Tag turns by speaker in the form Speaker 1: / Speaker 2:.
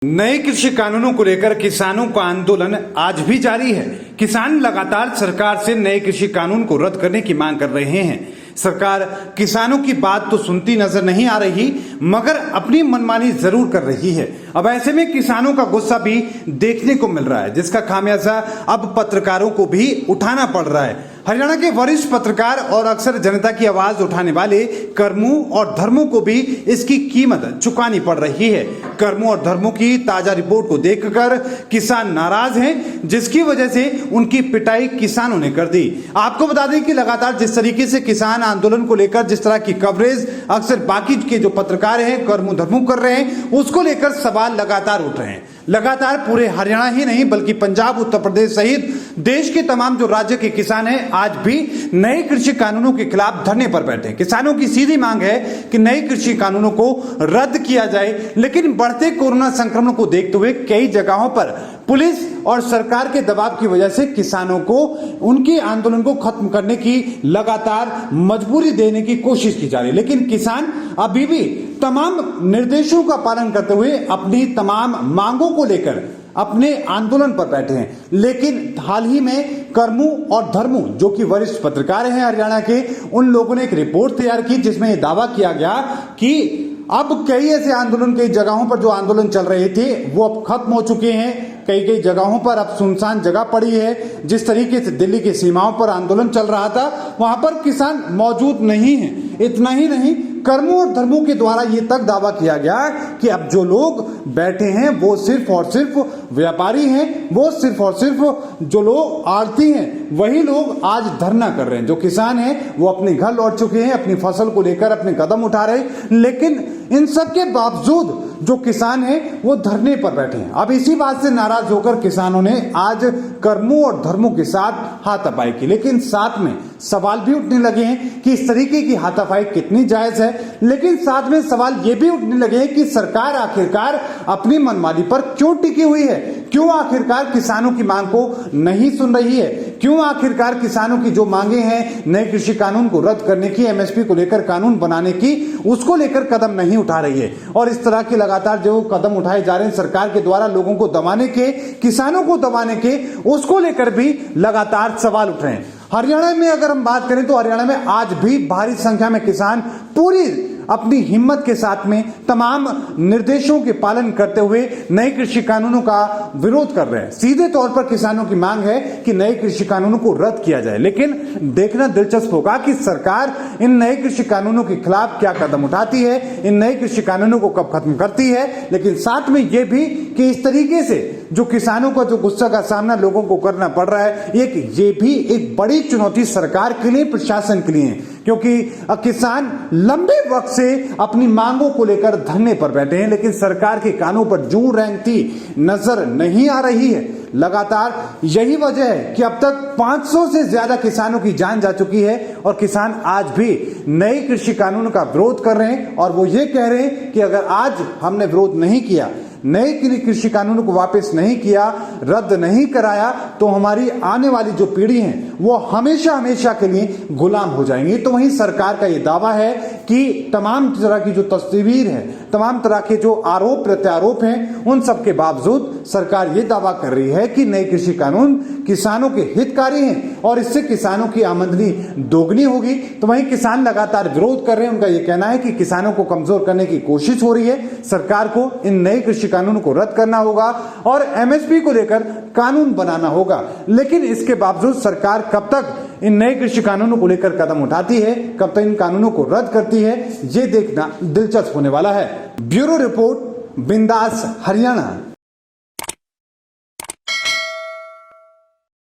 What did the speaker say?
Speaker 1: नए कृषि कानूनों को लेकर किसानों का आंदोलन आज भी जारी है। किसान लगातार सरकार से नए कृषि कानून को रद्द करने की मांग कर रहे हैं। सरकार किसानों की बात तो सुनती नजर नहीं आ रही, मगर अपनी मनमानी जरूर कर रही है। अब ऐसे में किसानों का गुस्सा भी देखने को मिल रहा है, जिसका खामियाजा अब पत्रकारों को भी उठाना पड़ रहा है। हरियाणा के वरिष्ठ पत्रकार और अक्सर जनता की आवाज उठाने वाले कर्मों और धर्मों को भी इसकी कीमत चुकानी पड़ रही है। कर्मों और धर्मों की ताजा रिपोर्ट को देखकर किसान नाराज हैं, जिसकी वजह से उनकी पिटाई किसानों ने कर दी। आपको बता दें कि लगातार जिस तरीके से किसान आंदोलन को लेकर जिस तरह की कवरेज अक्सर बाकी के जो पत्रकार हैं कर्मों धर्मों कर रहे हैं, उसको लेकर सवाल लगातार उठ रहे हैं। लगातार पूरे हरियाणा ही नहीं बल्कि पंजाब, उत्तर प्रदेश सहित देश के तमाम जो राज्य के किसान हैं आज भी नए कृषि कानूनों के खिलाफ धरने पर बैठे हैं। किसानों की सीधी मांग है कि नए कृषि कानूनों को रद्द किया जाए, लेकिन बढ़ते कोरोना संक्रमण को देखते हुए कई जगहों पर पुलिस और सरकार के दबाव की वजह से किसानों को उनके आंदोलन को खत्म करने की लगातार मजबूरी देने की कोशिश की जा रही है। लेकिन किसान अभी भी तमाम निर्देशों का पालन करते हुए अपनी तमाम मांगों को लेकर अपने आंदोलन पर बैठे हैं। लेकिन हाल ही में कर्मों और धर्मों जो कि वरिष्ठ पत्रकार हैं हरियाणा के, उन लोगों ने एक रिपोर्ट तैयार की जिसमें यह दावा किया गया कि अब कई ऐसे आंदोलन कई जगहों पर जो आंदोलन चल रहे थे वो अब खत्म हो चुके हैं। कई जगहों पर अब सुनसान जगह पड़ी है। जिस तरीके से दिल्ली की सीमाओं पर आंदोलन चल रहा था वहां पर किसान मौजूद नहीं है। इतना ही नहीं, कर्मों और धर्मों के द्वारा ये तक दावा किया गया कि अब जो लोग बैठे हैं वो सिर्फ और सिर्फ व्यापारी हैं, वो सिर्फ और सिर्फ जो लोग आड़ती हैं वही लोग आज धरना कर रहे हैं। जो किसान हैं वो अपने घर लौट चुके हैं, अपनी फसल को लेकर अपने कदम उठा रहे हैं, लेकिन इन सब के बावजूद जो किसान हैं वो धरने पर बैठे हैं। अब इसी बात से नाराज होकर किसानों ने आज कर्मों और धर्मों के साथ हाथापाई की, लेकिन साथ में सवाल भी उठने लगे हैं कि इस तरीके की हाथापाई कितनी जायज है। लेकिन साथ में सवाल ये भी उठने लगे हैं कि सरकार आखिरकार अपनी मनमानी पर क्यों टिकी हुई है, क्यों आखिरकार किसानों की मांग को नहीं सुन रही है, क्यों आखिरकार किसानों की जो मांगे हैं नए कृषि कानून को रद्द करने की, एमएसपी को लेकर कानून बनाने की, उसको लेकर कदम नहीं उठा रही है। और इस तरह के लगातार जो कदम उठाए जा रहे हैं सरकार के द्वारा लोगों को दबाने के, किसानों को दबाने के, उसको लेकर भी लगातार सवाल उठ रहे हैं। हरियाणा में अगर हम बात करें तो हरियाणा में आज भी भारी संख्या में किसान पूरी अपनी हिम्मत के साथ में तमाम निर्देशों के पालन करते हुए नए कृषि कानूनों का विरोध कर रहे हैं। सीधे तौर पर किसानों की मांग है कि नए कृषि कानूनों को रद्द किया जाए। लेकिन देखना दिलचस्प होगा कि सरकार इन नए कृषि कानूनों के खिलाफ क्या कदम उठाती है, इन नए कृषि कानूनों को कब खत्म करती है। लेकिन साथ में यह भी कि इस तरीके से जो किसानों का जो गुस्सा का सामना लोगों को करना पड़ रहा है, ये भी एक बड़ी चुनौती सरकार के लिए, प्रशासन के लिए है, क्योंकि किसान लंबे वक्त से अपनी मांगों को लेकर धरने पर बैठे हैं, लेकिन सरकार के कानों पर जूं रेंगती नजर नहीं आ रही है। लगातार यही वजह है कि अब तक 500 से ज्यादा किसानों की जान जा चुकी है और किसान आज भी नए कृषि कानून का विरोध कर रहे हैं। और वो ये कह रहे हैं कि अगर आज हमने विरोध नहीं किया, नए कृषि कानून को वापस नहीं किया, रद्द नहीं कराया, तो हमारी आने वाली जो पीढ़ी है वो हमेशा हमेशा के लिए गुलाम हो जाएंगी। तो वहीं सरकार का ये दावा है कि तमाम तरह की जो तस्वीर है, तमाम तरह के जो आरोप प्रत्यारोप हैं, उन सब के बावजूद सरकार ये दावा कर रही है कि नए कृषि कानून किसानों के हितकारी हैं और इससे किसानों की आमदनी दोगुनी होगी। तो वहीं किसान लगातार विरोध कर रहे हैं। उनका यह कहना है कि किसानों को कमजोर करने की कोशिश हो रही है। सरकार को इन नए कृषि कानून को रद्द करना होगा और एमएसपी को लेकर कानून बनाना होगा। लेकिन इसके बावजूद सरकार कब तक इन नए कृषि कानूनों को लेकर कदम उठाती है, कब तक इन कानूनों को रद्द करती है, ये देखना दिलचस्प होने वाला है। ब्यूरो रिपोर्ट, बिंदास हरियाणा।